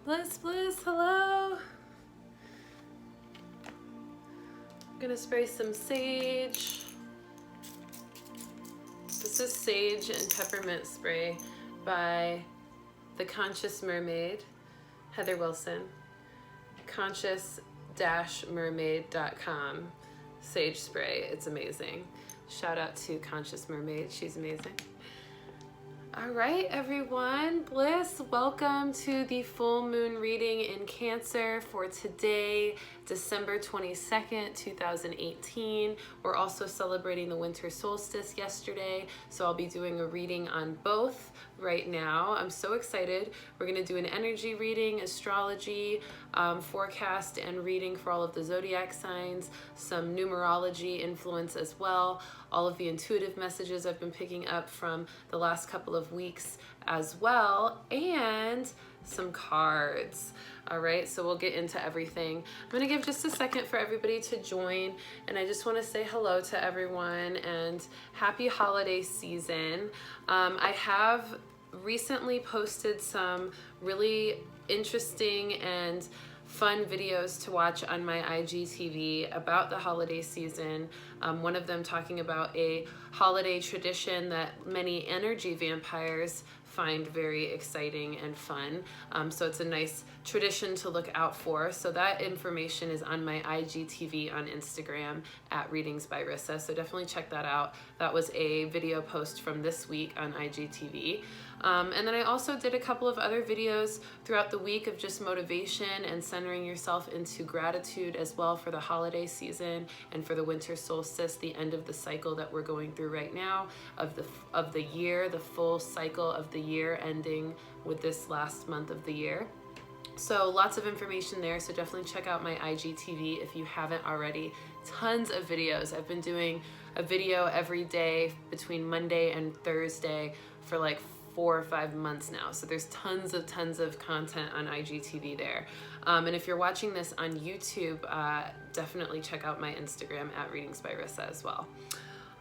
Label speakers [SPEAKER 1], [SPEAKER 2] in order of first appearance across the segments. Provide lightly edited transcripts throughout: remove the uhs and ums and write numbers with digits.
[SPEAKER 1] Bliss, hello. I'm gonna spray some sage. This is sage and peppermint spray by the Conscious Mermaid, Heather Wilson. conscious-mermaid.com sage spray. It's amazing. Shout out to Conscious Mermaid. She's amazing. All right, everyone. Bliss, welcome to the full moon reading in Cancer for today, December 22nd, 2018. We're also celebrating the Winter Solstice yesterday, so I'll be doing a reading on both right now. I'm so excited. We're going to do an energy reading, astrology, forecast and reading for all of the zodiac signs, some numerology influence as well, all of the intuitive messages I've been picking up from the last couple of weeks as well, and some cards. All right, so we'll get into everything. I'm gonna give just a second for everybody to join, and I just wanna say hello to everyone and happy holiday season. I have recently posted some really interesting and fun videos to watch on my IGTV about the holiday season. One of them talking about a holiday tradition that many energy vampires find very exciting and fun. So it's a nice tradition to look out for. So that information is on my IGTV on Instagram at readingsbyrissa. So definitely check that out. That was a video post from this week on IGTV. And then I also did a couple of other videos throughout the week of just motivation and centering yourself into gratitude as well for the holiday season and for the winter solstice, the end of the cycle that we're going through right now of the year, the full cycle of the year ending with this last month of the year. So lots of information there, so definitely check out my IGTV if you haven't already. Tons of videos. I've been doing a video every day between Monday and Thursday for like 4 or 5 months now. So there's tons of content on IGTV there. And if you're watching this on YouTube, definitely check out my Instagram at readingsbyrissa as well.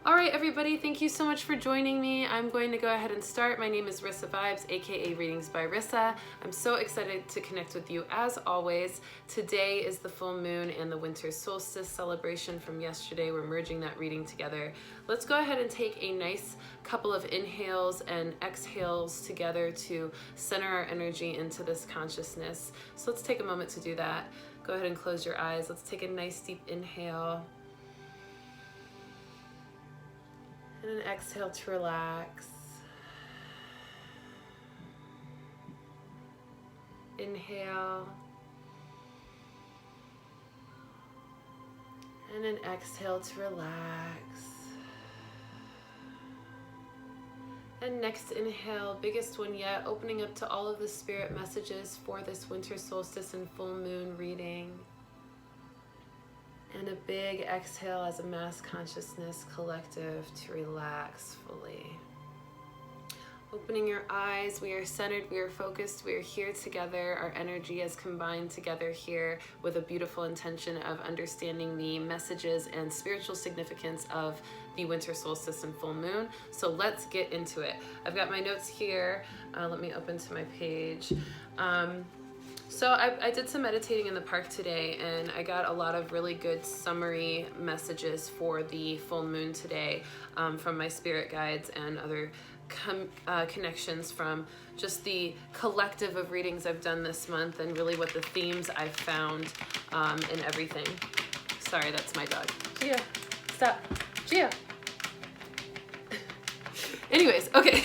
[SPEAKER 1] All right, everybody, thank you so much for joining me. I'm going to go ahead and start. My name is Rissa Vibes, aka Readings by Rissa. I'm so excited to connect with you as always. Today is the full moon and the winter solstice celebration from yesterday. We're merging that reading together. Let's go ahead and take a nice couple of inhales and exhales together to center our energy into this consciousness. So let's take a moment to do that. Go ahead and close your eyes. Let's take a nice deep inhale. And an exhale to relax. Inhale. And an exhale to relax. And next inhale, biggest one yet, opening up to all of the spirit messages for this winter solstice and full moon reading. And a big exhale as a mass consciousness collective to relax fully. Opening your eyes, we are centered, we are focused, we are here together. Our energy is combined together here with a beautiful intention of understanding the messages and spiritual significance of the winter solstice and full moon. So let's get into it. I've got my notes here. Let me open to my page. So I did some meditating in the park today, and I got a lot of really good summary messages for the full moon today from my spirit guides and other connections from just the collective of readings I've done this month and really what the themes I've found in everything. Sorry, that's my dog. Gia, stop. Gia. Anyways, okay,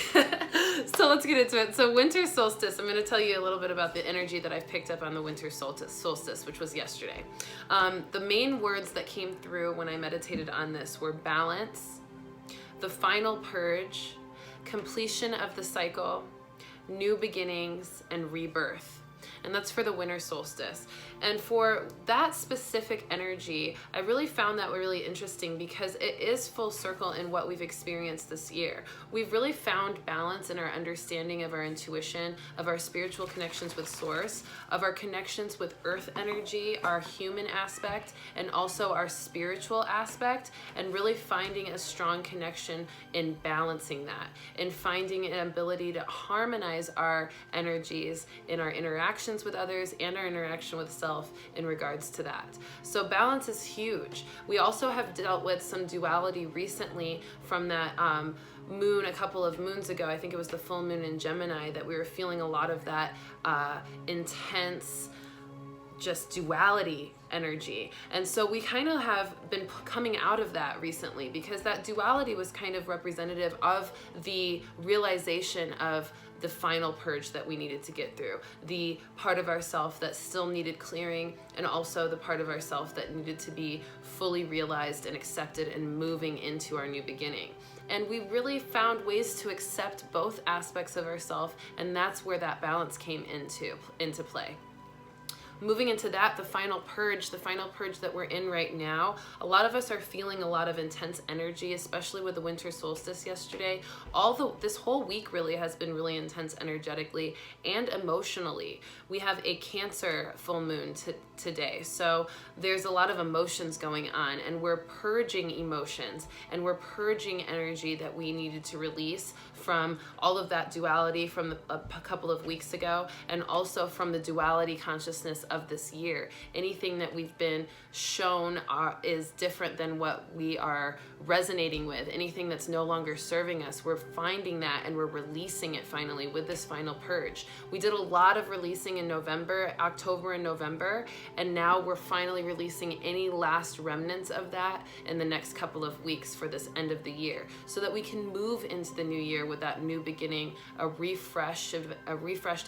[SPEAKER 1] so let's get into it. So winter solstice, I'm going to tell you a little bit about the energy that I've picked up on the winter solstice, which was yesterday. The main words that came through when I meditated on this were balance, the final purge, completion of the cycle, new beginnings, and rebirth. And that's for the winter solstice. And for that specific energy, I really found that really interesting because it is full circle in what we've experienced this year. We've really found balance in our understanding of our intuition, of our spiritual connections with source, of our connections with earth energy, our human aspect, and also our spiritual aspect, and really finding a strong connection in balancing that, in finding an ability to harmonize our energies in our interactions interactions with others and our interaction with self in regards to that. So balance is huge. We also have dealt with some duality recently from that moon a couple of moons ago. I think it was the full moon in Gemini that we were feeling a lot of that intense just duality energy. And so we kind of have been coming out of that recently, because that duality was kind of representative of the realization of the final purge that we needed to get through, the part of ourself that still needed clearing, and also the part of ourself that needed to be fully realized and accepted and moving into our new beginning. And we really found ways to accept both aspects of ourself, and that's where that balance came into play. Moving into that, the final purge that we're in right now, a lot of us are feeling a lot of intense energy, especially with the winter solstice yesterday. This whole week really has been really intense energetically and emotionally. We have a Cancer full moon today, so there's a lot of emotions going on, and we're purging emotions, and we're purging energy that we needed to release from all of that duality from a couple of weeks ago, and also from the duality consciousness of this year. Anything that we've been shown is different than what we are resonating with. Anything that's no longer serving us, we're finding that and we're releasing it finally with this final purge. We did a lot of releasing in October and November, and now we're finally releasing any last remnants of that in the next couple of weeks for this end of the year, so that we can move into the new year with that new beginning, a refreshed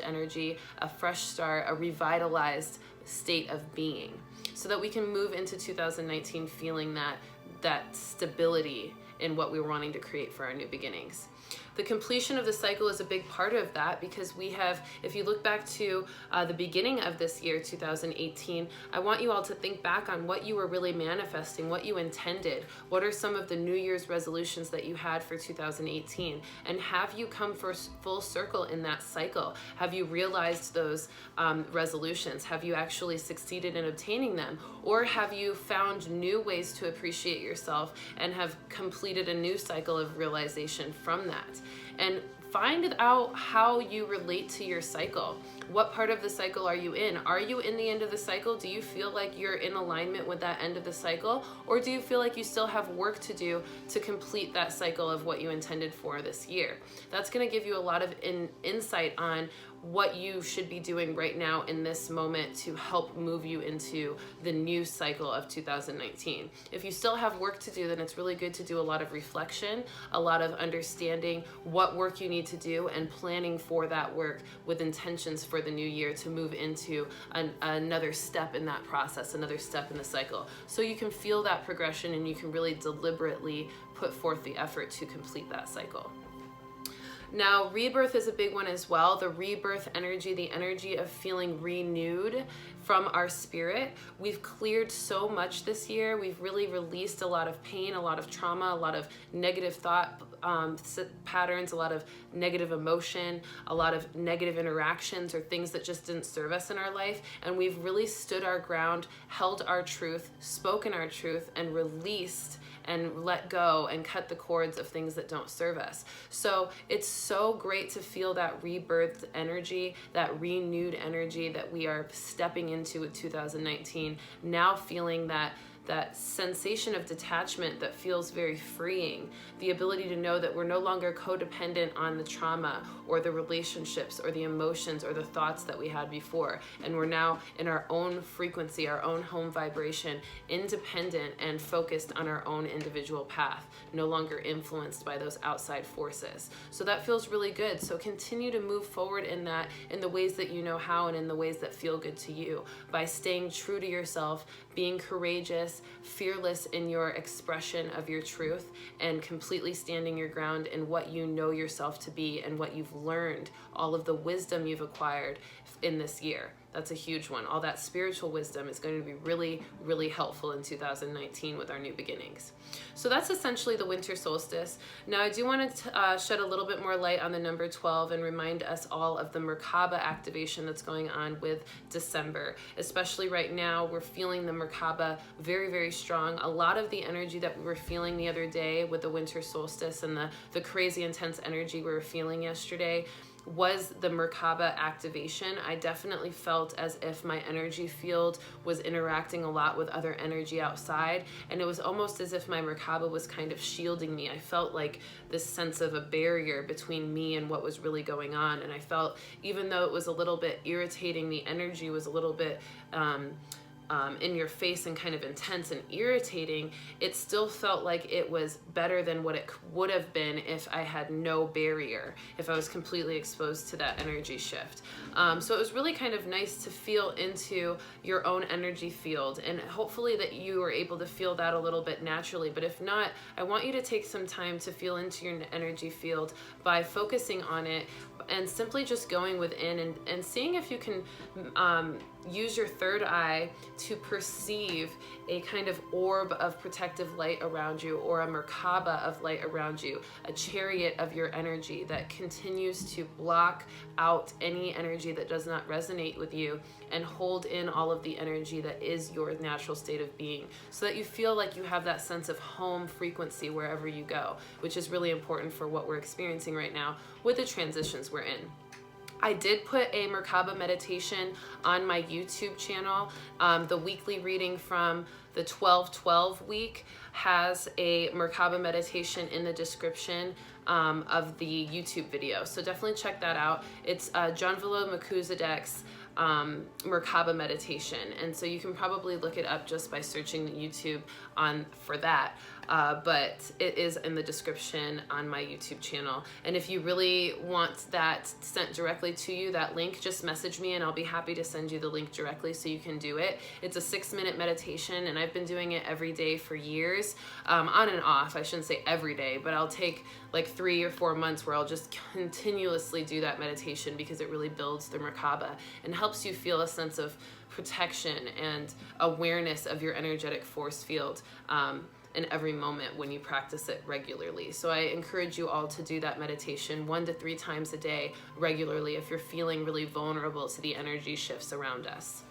[SPEAKER 1] energy, a fresh start, a revitalized state of being, so that we can move into 2019 feeling that stability in what we were wanting to create for our new beginnings. The completion of the cycle is a big part of that, because we have, if you look back to the beginning of this year, 2018, I want you all to think back on what you were really manifesting, what you intended. What are some of the New Year's resolutions that you had for 2018? And have you come full circle in that cycle? Have you realized those resolutions? Have you actually succeeded in obtaining them? Or have you found new ways to appreciate yourself and have completed a new cycle of realization from that? And find out how you relate to your cycle. What part of the cycle are you in? Are you in the end of the cycle? Do you feel like you're in alignment with that end of the cycle? Or do you feel like you still have work to do to complete that cycle of what you intended for this year? That's going to give you a lot of insight on what you should be doing right now in this moment to help move you into the new cycle of 2019. If you still have work to do, then it's really good to do a lot of reflection, a lot of understanding what work you need to do, and planning for that work with intentions for the new year to move into another step in that process, another step in the cycle. So you can feel that progression and you can really deliberately put forth the effort to complete that cycle. Now, rebirth is a big one as well. The rebirth energy, the energy of feeling renewed from our spirit. We've cleared so much this year. We've really released a lot of pain, a lot of trauma, a lot of negative thought patterns, a lot of negative emotion, a lot of negative interactions or things that just didn't serve us in our life. And we've really stood our ground, held our truth, spoken our truth, and released and let go and cut the cords of things that don't serve us. So it's so great to feel that rebirth energy, that renewed energy that we are stepping into with 2019, now feeling that sensation of detachment that feels very freeing, the ability to know that we're no longer codependent on the trauma or the relationships or the emotions or the thoughts that we had before. And we're now in our own frequency, our own home vibration, independent and focused on our own individual path, no longer influenced by those outside forces. So that feels really good. So continue to move forward in that, in the ways that you know how and in the ways that feel good to you, by staying true to yourself, being courageous, fearless in your expression of your truth, and completely standing your ground in what you know yourself to be and what you've learned, all of the wisdom you've acquired in this year. That's a huge one. All that spiritual wisdom is going to be really, really helpful in 2019 with our new beginnings. So that's essentially the winter solstice. Now I do want to shed a little bit more light on the number 12 and remind us all of the Merkabah activation that's going on with December. Especially right now, we're feeling the Merkabah very, very strong. A lot of the energy that we were feeling the other day with the winter solstice and the crazy intense energy we were feeling yesterday was the Merkabah activation. I definitely felt as if my energy field was interacting a lot with other energy outside, and it was almost as if my Merkabah was kind of shielding me. I felt like this sense of a barrier between me and what was really going on, and I felt, even though it was a little bit irritating, the energy was a little bit in your face and kind of intense and irritating, it still felt like it was better than what it would have been if I had no barrier, if I was completely exposed to that energy shift. So it was really kind of nice to feel into your own energy field, and hopefully that you were able to feel that a little bit naturally. But if not, I want you to take some time to feel into your energy field by focusing on it and simply just going within and seeing if you can use your third eye to perceive a kind of orb of protective light around you, or a Merkaba of light around you, a chariot of your energy that continues to block out any energy that does not resonate with you and hold in all of the energy that is your natural state of being, so that you feel like you have that sense of home frequency wherever you go, which is really important for what we're experiencing right now with the transitions we're in. I did put a Merkava meditation on my YouTube channel. The weekly reading from the 12/12 week has a Merkava meditation in the description of the YouTube video. So definitely check that out. It's John Vilo Makuzadek's Merkava meditation, and so you can probably look it up just by searching YouTube for that, but it is in the description on my YouTube channel. And if you really want that sent directly to you, that link, just message me and I'll be happy to send you the link directly so you can do it. It's a 6-minute meditation, and I've been doing it every day for years, on and off. I shouldn't say every day, but I'll take like 3 or 4 months where I'll just continuously do that meditation, because it really builds the Merkaba and helps you feel a sense of protection and awareness of your energetic force field in every moment when you practice it regularly. So I encourage you all to do that meditation 1 to 3 times a day regularly if you're feeling really vulnerable to the energy shifts around us.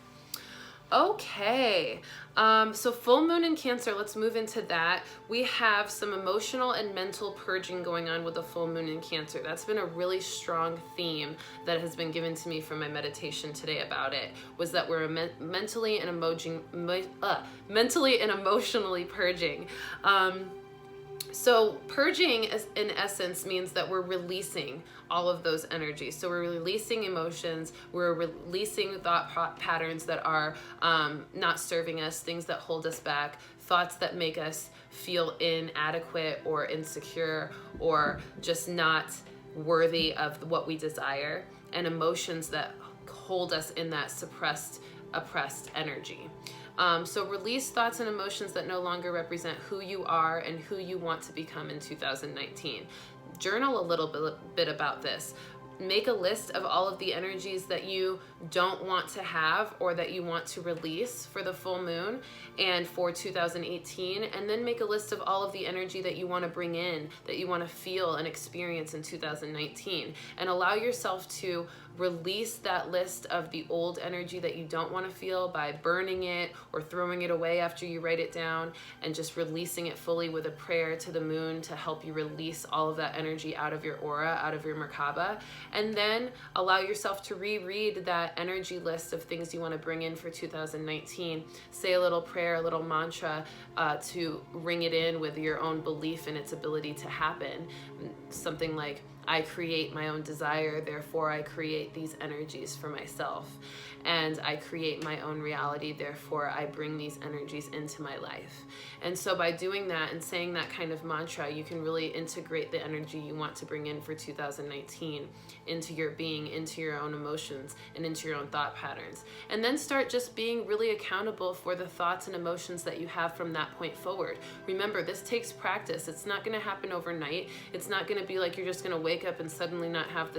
[SPEAKER 1] Okay, so full moon in Cancer, let's move into that. We have some emotional and mental purging going on with the full moon in Cancer. That's been a really strong theme that has been given to me from my meditation today about it, was that we're mentally and emotionally purging. So purging in essence means that we're releasing all of those energies. So we're releasing emotions, we're releasing thought patterns that are not serving us, things that hold us back, thoughts that make us feel inadequate or insecure or just not worthy of what we desire, and emotions that hold us in that suppressed, oppressed energy. So release thoughts and emotions that no longer represent who you are and who you want to become in 2019. Journal a little bit about this. Make a list of all of the energies that you don't want to have or that you want to release for the full moon and for 2018, and then make a list of all of the energy that you want to bring in, that you want to feel and experience in 2019, and allow yourself to release that list of the old energy that you don't want to feel by burning it or throwing it away after you write it down, and just releasing it fully with a prayer to the moon to help you release all of that energy out of your aura, out of your Merkaba. And then allow yourself to reread that energy list of things you want to bring in for 2019. Say a little prayer, a little mantra to ring it in with your own belief in its ability to happen. Something like, I create my own desire, therefore I create these energies for myself. And I create my own reality, therefore I bring these energies into my life. And so by doing that and saying that kind of mantra, you can really integrate the energy you want to bring in for 2019 into your being, into your own emotions, and into your own thought patterns. And then start just being really accountable for the thoughts and emotions that you have from that point forward. Remember, this takes practice. It's not going to happen overnight. It's not going to be like you're just going to wake up and suddenly not have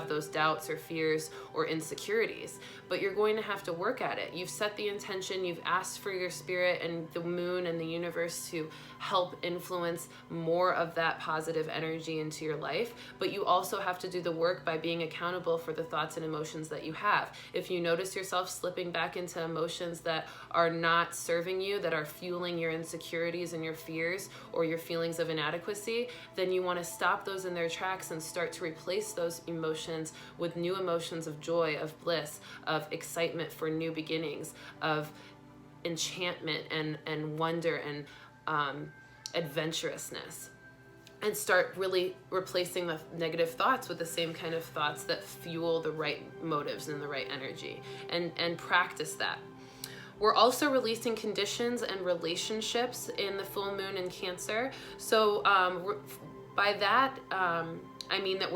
[SPEAKER 1] those doubts or fears or insecurities. But you're you're going to have to work at it. You've set the intention, you've asked for your spirit and the moon and the universe to help influence more of that positive energy into your life, but you also have to do the work by being accountable for the thoughts and emotions that you have. If you notice yourself slipping back into emotions that are not serving you, that are fueling your insecurities and your fears or your feelings of inadequacy, then you want to stop those in their tracks and start to replace those emotions with new emotions of joy, of bliss, of excitement for new beginnings, of enchantment and wonder and adventurousness, and start really replacing the negative thoughts with the same kind of thoughts that fuel the right motives and the right energy, and practice that. We're also releasing conditions and relationships in the full moon in Cancer. So by that, I mean that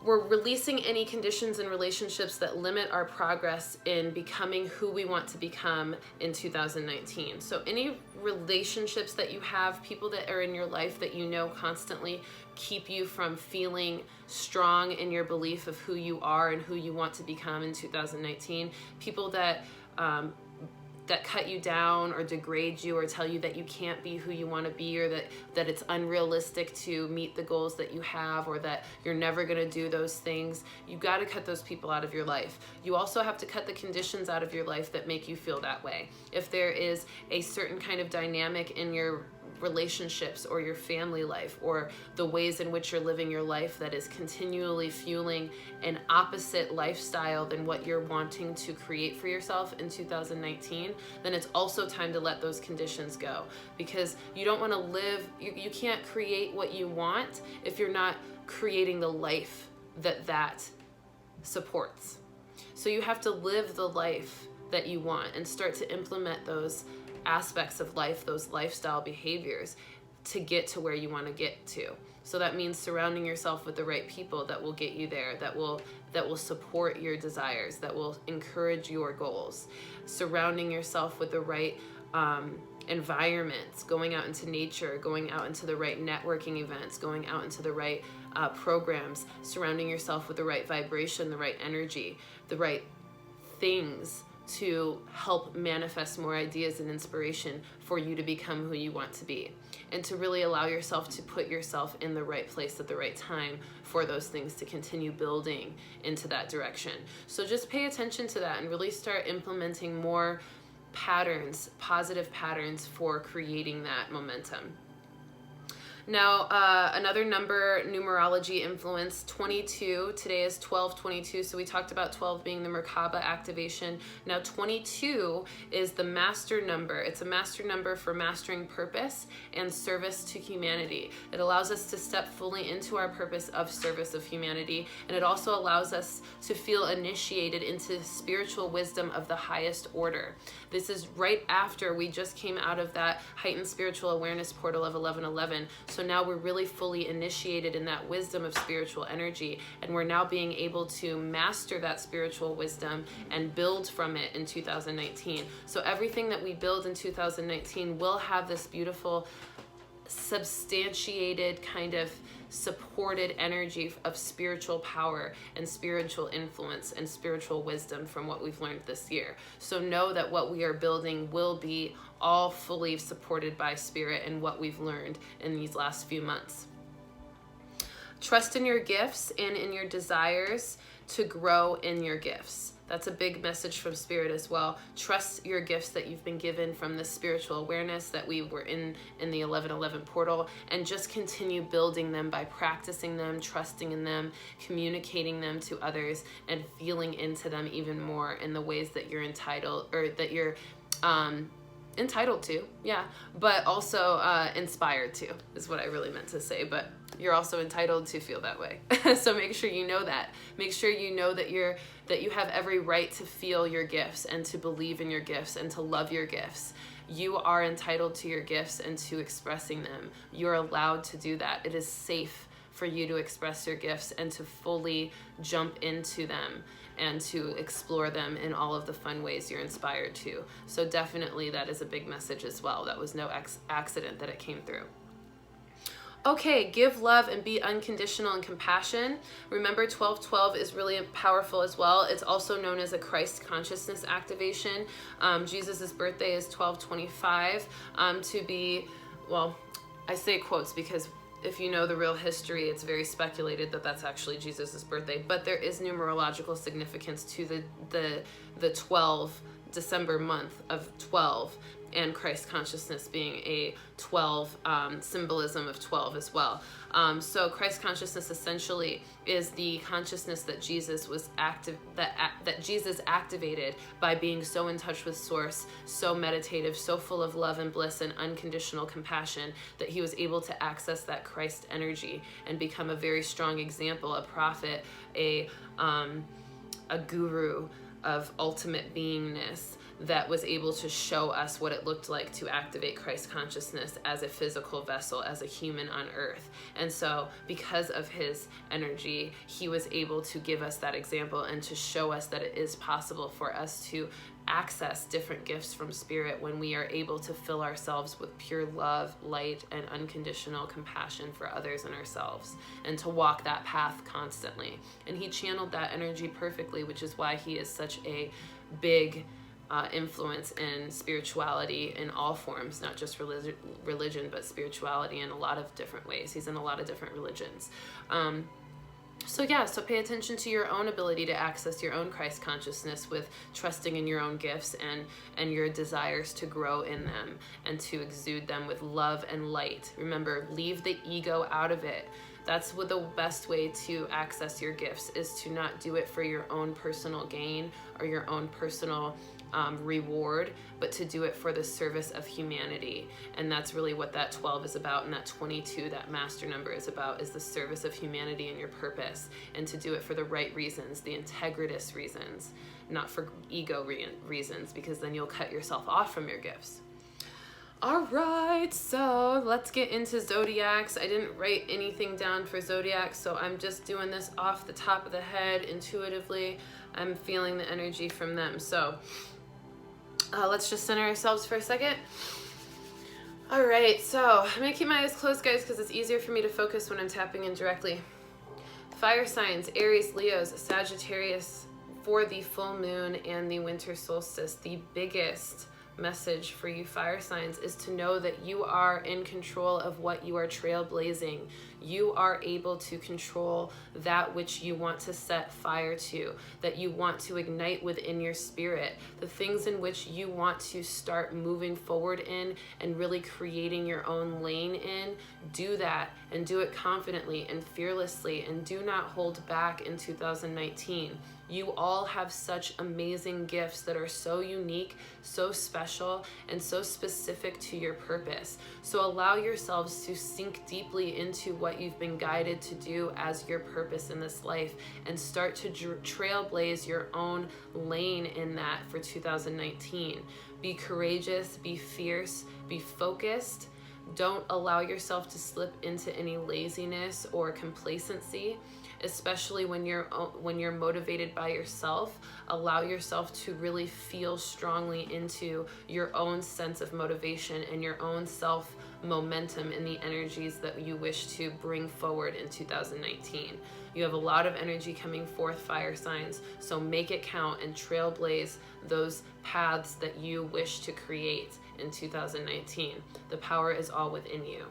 [SPEAKER 1] we're releasing any conditions and relationships that limit our progress in becoming who we want to become in 2019. So any relationships that you have, people that are in your life that you know constantly keep you from feeling strong in your belief of who you are and who you want to become in 2019, people that cut you down or degrade you or tell you that you can't be who you want to be, or that it's unrealistic to meet the goals that you have, or that you're never going to do those things. You've got to cut those people out of your life. You also have to cut the conditions out of your life that make you feel that way. If there is a certain kind of dynamic in your relationships or your family life or the ways in which you're living your life that is continually fueling an opposite lifestyle than what you're wanting to create for yourself in 2019, then it's also time to let those conditions go, because you don't want to live, you can't create what you want if you're not creating the life that supports. So you have to live the life that you want and start to implement those aspects of life, those lifestyle behaviors, to get to where you want to get to. So that means surrounding yourself with the right people that will get you there, that will support your desires, that will encourage your goals. Surrounding yourself with the right environments, going out into nature, going out into the right networking events, going out into the right programs, surrounding yourself with the right vibration, the right energy, the right things to help manifest more ideas and inspiration for you to become who you want to be, and to really allow yourself to put yourself in the right place at the right time for those things to continue building into that direction. So just pay attention to that and really start implementing more patterns, positive patterns for creating that momentum. Now, another number, numerology influence, 22. Today is 12/22, so we talked about 12 being the Merkabah Activation. Now, 22 is the master number. It's a master number for mastering purpose and service to humanity. It allows us to step fully into our purpose of service of humanity, and it also allows us to feel initiated into spiritual wisdom of the highest order. This is right after we just came out of that heightened spiritual awareness portal of 1111. So now we're really fully initiated in that wisdom of spiritual energy, and we're now being able to master that spiritual wisdom and build from it in 2019. So everything that we build in 2019 will have this beautiful, substantiated, kind of supported energy of spiritual power and spiritual influence and spiritual wisdom from what we've learned this year. So know that what we are building will be all fully supported by spirit and what we've learned in these last few months. Trust in your gifts and in your desires to grow in your gifts. That's a big message from spirit as well. Trust your gifts that you've been given from this spiritual awareness that we were in the 1111 portal, and just continue building them by practicing them, trusting in them, communicating them to others, and feeling into them even more in the ways that you're entitled, or that you're entitled to, but also inspired to, is what I really meant to say. But you're also entitled to feel that way. So make sure you know that. Make sure you know that you have every right to feel your gifts and to believe in your gifts and to love your gifts. You are entitled to your gifts and to expressing them. You're allowed to do that. It is safe for you to express your gifts and to fully jump into them and to explore them in all of the fun ways you're inspired to. So definitely that is a big message as well. That was no accident that it came through. Okay, give love and be unconditional and compassion. Remember, 1212 is really powerful as well. It's also known as a Christ consciousness activation. Jesus's birthday is 1225. To be, well, I say quotes because if you know the real history, it's very speculated that that's actually Jesus's birthday. But there is numerological significance to the 12 December month of 12. And Christ consciousness being a 12, symbolism of 12 as well. So Christ consciousness essentially is the consciousness that Jesus was that Jesus activated by being so in touch with Source, so meditative, so full of love and bliss and unconditional compassion that he was able to access that Christ energy and become a very strong example, a prophet, a guru of ultimate beingness, that was able to show us what it looked like to activate Christ consciousness as a physical vessel, as a human on earth. And so because of his energy, he was able to give us that example and to show us that it is possible for us to access different gifts from spirit when we are able to fill ourselves with pure love, light, and unconditional compassion for others and ourselves, and to walk that path constantly. And he channeled that energy perfectly, which is why he is such a big influence in spirituality in all forms, not just religion, but spirituality in a lot of different ways. He's in a lot of different religions. So pay attention to your own ability to access your own Christ consciousness with trusting in your own gifts and your desires to grow in them and to exude them with love and light. Remember, leave the ego out of it. That's what the best way to access your gifts is, to not do it for your own personal gain or your own personal reward, but to do it for the service of humanity. And that's really what that 12 is about, and that 22, that master number, is about, is the service of humanity and your purpose, and to do it for the right reasons, the integritous reasons, not for ego reasons, because then you'll cut yourself off from your gifts. All right, so let's get into zodiacs. I didn't write anything down for zodiacs, so I'm just doing this off the top of the head intuitively. I'm feeling the energy from them. So let's just center ourselves for a second. All right, so I'm gonna keep my eyes closed, guys, because it's easier for me to focus when I'm tapping in directly. Fire signs, Aries, Leos, Sagittarius, for the full moon and the winter solstice. The biggest message for you fire signs is to know that you are in control of what you are trailblazing. You are able to control that which you want to set fire to, that you want to ignite within your spirit, the things in which you want to start moving forward in and really creating your own lane in. Do that, and do it confidently and fearlessly, and do not hold back in 2019. You all have such amazing gifts that are so unique, so special, and so specific to your purpose. So allow yourselves to sink deeply into what you've been guided to do as your purpose in this life, and start to trailblaze your own lane in that for 2019. Be courageous, be fierce, be focused. Don't allow yourself to slip into any laziness or complacency, especially when you're motivated by yourself. Allow yourself to really feel strongly into your own sense of motivation and your own self momentum in the energies that you wish to bring forward in 2019. You have a lot of energy coming forth, fire signs, so make it count and trailblaze those paths that you wish to create in 2019. The power is all within you.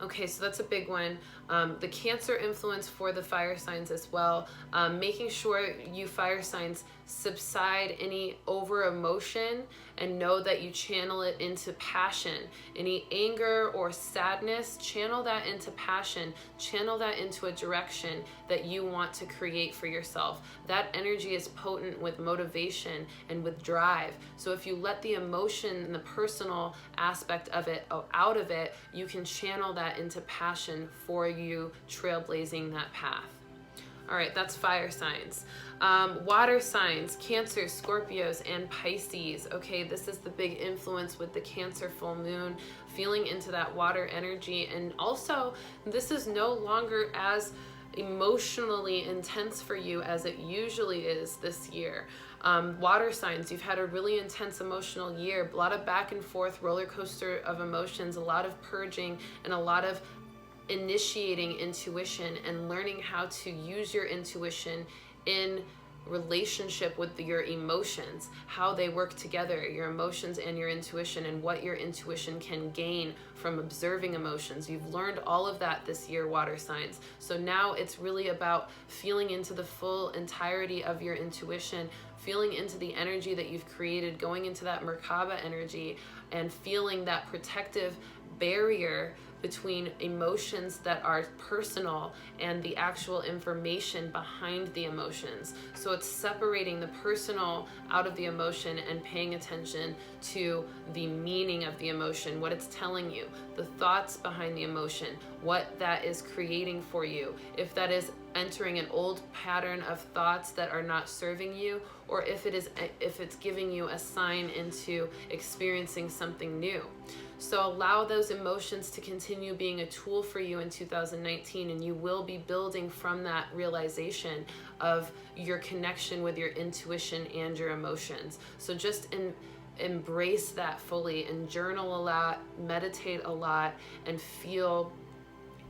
[SPEAKER 1] Okay, so that's a big one. The Cancer influence for the fire signs as well. Making sure you fire signs subside any over emotion and know that you channel it into passion. Any anger or sadness, channel that into passion. Channel that into a direction that you want to create for yourself. That energy is potent with motivation and with drive. So if you let the emotion and the personal aspect of it out of it, you can channel that into passion for you trailblazing that path. All right, that's fire signs. Water signs, Cancer, Scorpios, and Pisces. Okay, this is the big influence with the Cancer full moon, feeling into that water energy. And also, this is no longer as emotionally intense for you as it usually is this year. Water signs, you've had a really intense emotional year, a lot of back and forth roller coaster of emotions, a lot of purging, and a lot of initiating intuition and learning how to use your intuition in relationship with your emotions, how they work together, your emotions and your intuition, and what your intuition can gain from observing emotions. You've learned all of that this year, water signs. So now it's really about feeling into the full entirety of your intuition, feeling into the energy that you've created, going into that Merkaba energy, and feeling that protective barrier between emotions that are personal and the actual information behind the emotions. So it's separating the personal out of the emotion and paying attention to the meaning of the emotion, what it's telling you, the thoughts behind the emotion, what that is creating for you. If that is entering an old pattern of thoughts that are not serving you, or if it's giving you a sign into experiencing something new. So allow those emotions to continue being a tool for you in 2019, and you will be building from that realization of your connection with your intuition and your emotions. So just embrace that fully and journal a lot, meditate a lot, and feel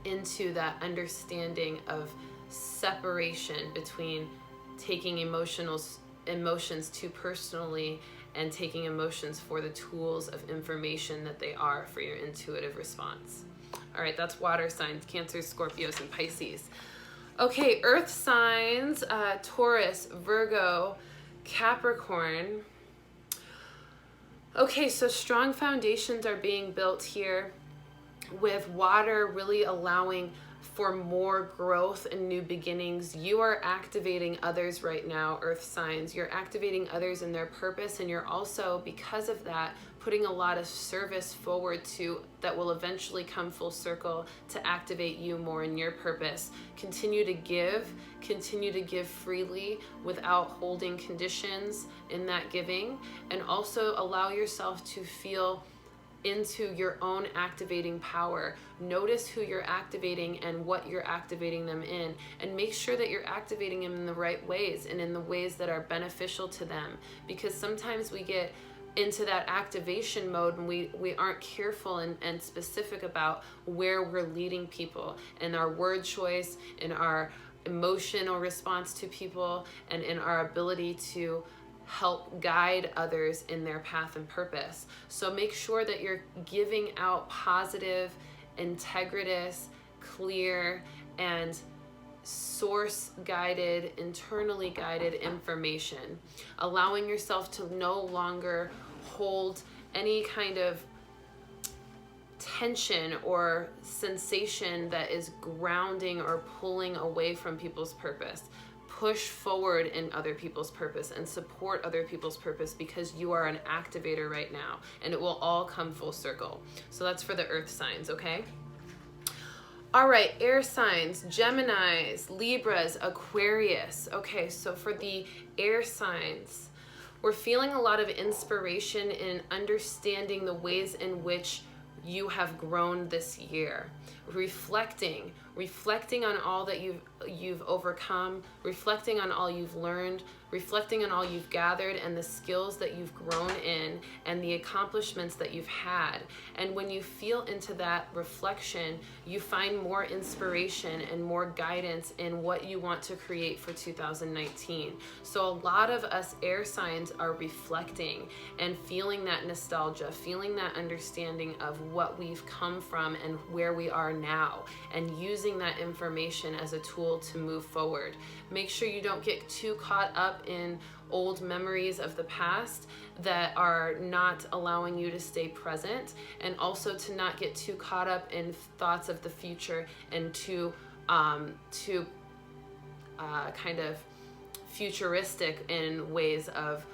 [SPEAKER 1] into that understanding of separation between taking emotions too personally and taking emotions for the tools of information that they are for your intuitive response. All right, that's water signs, Cancer, Scorpios, and Pisces. Okay, earth signs, Taurus, Virgo, Capricorn. Okay, so strong foundations are being built here, with water really allowing for more growth and new beginnings. You are activating others right now, earth signs. You're activating others in their purpose, and you're also, because of that, putting a lot of service forward that will eventually come full circle to activate you more in your purpose. Continue to give freely without holding conditions in that giving, and also allow yourself to feel into your own activating power. Notice who you're activating and what you're activating them in, and make sure that you're activating them in the right ways and in the ways that are beneficial to them, because sometimes we get into that activation mode and we aren't careful and specific about where we're leading people, and our word choice, in our emotional response to people, and in our ability to help guide others in their path and purpose. So make sure that you're giving out positive, integritous, clear, and source guided, internally guided information, allowing yourself to no longer hold any kind of tension or sensation that is grounding or pulling away from people's purpose. Push forward in other people's purpose and support other people's purpose, because you are an activator right now, and it will all come full circle. So that's for the earth signs, okay? All right, air signs, Geminis, Libras, Aquarius. Okay, so for the air signs, we're feeling a lot of inspiration in understanding the ways in which you have grown this year. Reflecting on all that you've overcome, reflecting on all you've learned, reflecting on all you've gathered, and the skills that you've grown in, and the accomplishments that you've had. And when you feel into that reflection, you find more inspiration and more guidance in what you want to create for 2019. So a lot of us air signs are reflecting and feeling that nostalgia, feeling that understanding of what we've come from and where we are now, and using that information as a tool to move forward. Make sure you don't get too caught up in old memories of the past that are not allowing you to stay present, and also to not get too caught up in thoughts of the future and too kind of futuristic in ways of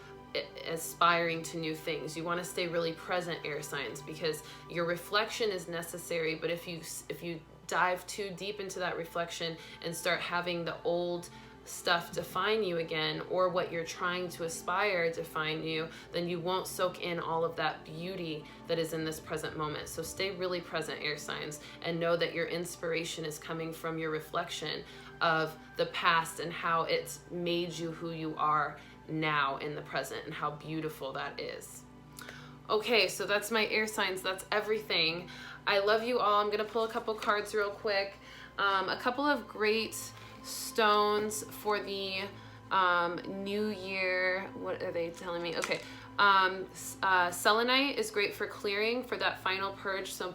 [SPEAKER 1] aspiring to new things. You want to stay really present, air signs, because your reflection is necessary, but if you dive too deep into that reflection and start having the old stuff define you again, or what you're trying to aspire define you, then you won't soak in all of that beauty that is in this present moment. So stay really present, air signs, and know that your inspiration is coming from your reflection of the past and how it's made you who you are now in the present, and how beautiful that is. Okay, so that's my air signs. That's everything. I love you all. I'm gonna pull a couple cards real quick. A couple of great stones for the new year. What are they telling me? Okay. Selenite is great for clearing, for that final purge. So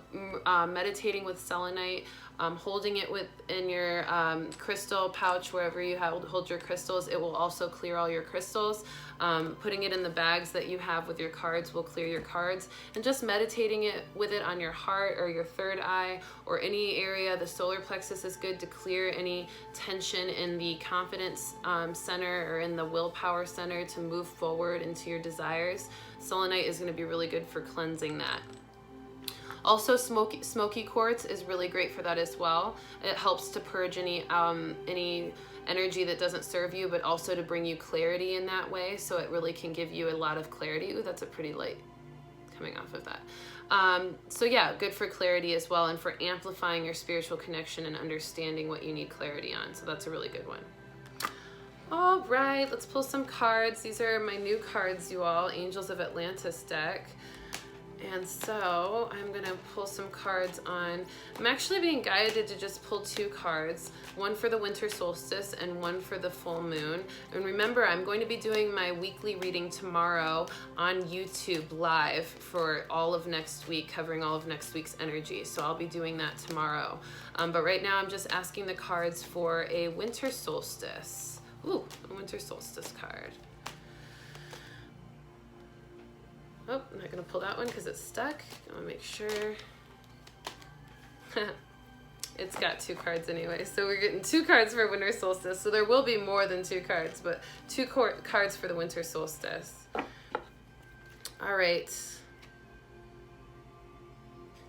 [SPEAKER 1] meditating with selenite, holding it in your crystal pouch, wherever you hold your crystals, it will also clear all your crystals. Putting it in the bags that you have with your cards will clear your cards, and just meditating with it on your heart or your third eye or any area. The solar plexus is good to clear any tension in the confidence center or in the willpower center to move forward into your desires. Selenite is going to be really good for cleansing that. Also, smoky quartz is really great for that as well. It helps to purge any energy that doesn't serve you, but also to bring you clarity in that way. So it really can give you a lot of clarity. Ooh, that's a pretty light coming off of that. So yeah, good for clarity as well, and for amplifying your spiritual connection and understanding what you need clarity on. So that's a really good one. All right, let's pull some cards. These are my new cards, you all, Angels of Atlantis deck. And so I'm gonna pull some cards on. I'm actually being guided to just pull 2 cards, one for the winter solstice and one for the full moon. And remember, I'm going to be doing my weekly reading tomorrow on YouTube live for all of next week, covering all of next week's energy. So I'll be doing that tomorrow. But right now I'm just asking the cards for a winter solstice. Ooh, a winter solstice card. Oh, I'm not gonna pull that one because it's stuck. I wanna make sure. It's got 2 cards anyway, so we're getting 2 cards for winter solstice. So there will be more than 2 cards, but 2 cards for the winter solstice. All right.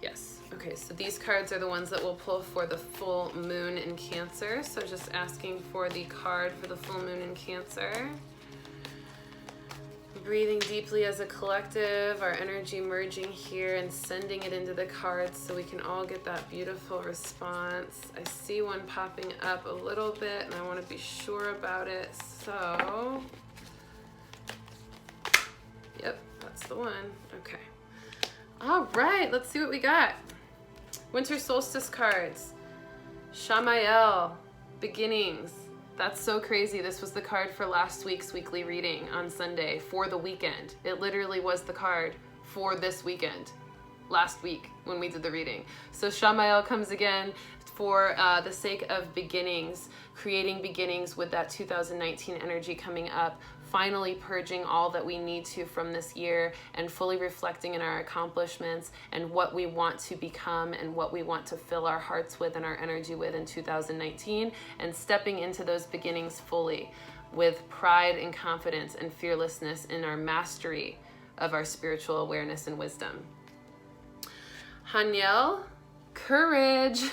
[SPEAKER 1] Yes, okay, so these cards are the ones that we'll pull for the full moon in Cancer. So just asking for the card for the full moon in Cancer. Breathing deeply as a collective, our energy merging here and sending it into the cards so we can all get that beautiful response. I see one popping up a little bit and I want to be sure about it. So, yep, that's the one. Okay. All right, let's see what we got. Winter solstice cards. Shamael, beginnings. That's so crazy. This was the card for last week's weekly reading on Sunday for the weekend. It literally was the card for this weekend, last week when we did the reading. So Shamael comes again for the sake of beginnings, creating beginnings with that 2019 energy coming up, finally purging all that we need to from this year and fully reflecting in our accomplishments and what we want to become and what we want to fill our hearts with and our energy with in 2019, and stepping into those beginnings fully with pride and confidence and fearlessness in our mastery of our spiritual awareness and wisdom. Haniel, courage.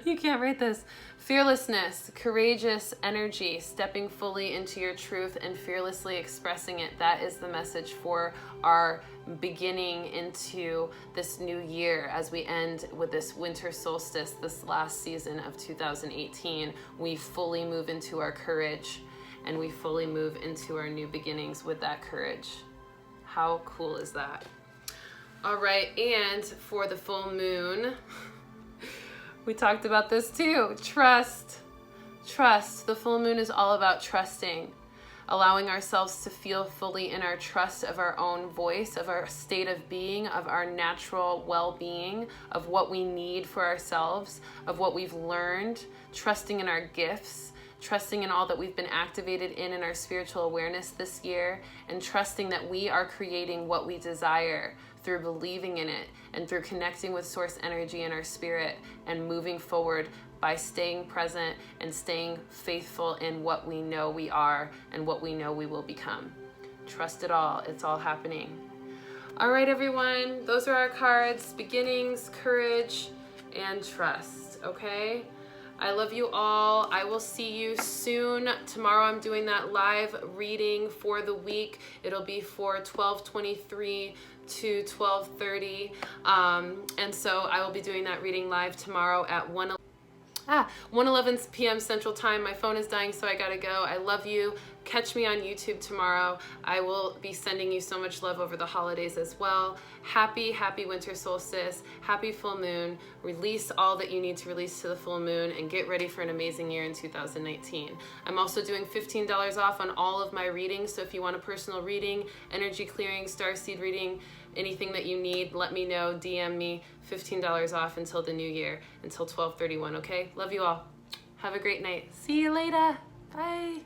[SPEAKER 1] You can't write this. Fearlessness, courageous energy, stepping fully into your truth and fearlessly expressing it. That is the message for our beginning into this new year as we end with this winter solstice, this last season of 2018. We fully move into our courage and we fully move into our new beginnings with that courage. How cool is that? All right, and for the full moon, we talked about this too. Trust. Trust. The full moon is all about trusting, allowing ourselves to feel fully in our trust of our own voice, of our state of being, of our natural well-being, of what we need for ourselves, of what we've learned, trusting in our gifts, trusting in all that we've been activated in our spiritual awareness this year, and trusting that we are creating what we desire through believing in it and through connecting with source energy in our spirit and moving forward by staying present and staying faithful in what we know we are and what we know we will become. Trust it all. It's all happening. All right, everyone. Those are our cards: beginnings, courage, and trust. Okay? I love you all. I will see you soon. Tomorrow I'm doing that live reading for the week. It'll be for 12:23 to 12:30. And so I will be doing that reading live tomorrow at 1:11 p.m. Central Time. My phone is dying, so I gotta go. I love you. Catch me on YouTube tomorrow. I will be sending you so much love over the holidays as well. Happy Winter Solstice. Happy full moon. Release all that you need to release to the full moon and get ready for an amazing year in 2019. I'm also doing $15 off on all of my readings, so if you want a personal reading, energy clearing, starseed reading, anything that you need, let me know, DM me. $15 off until the new year, until 12/31, okay? Love you all. Have a great night. See you later. Bye.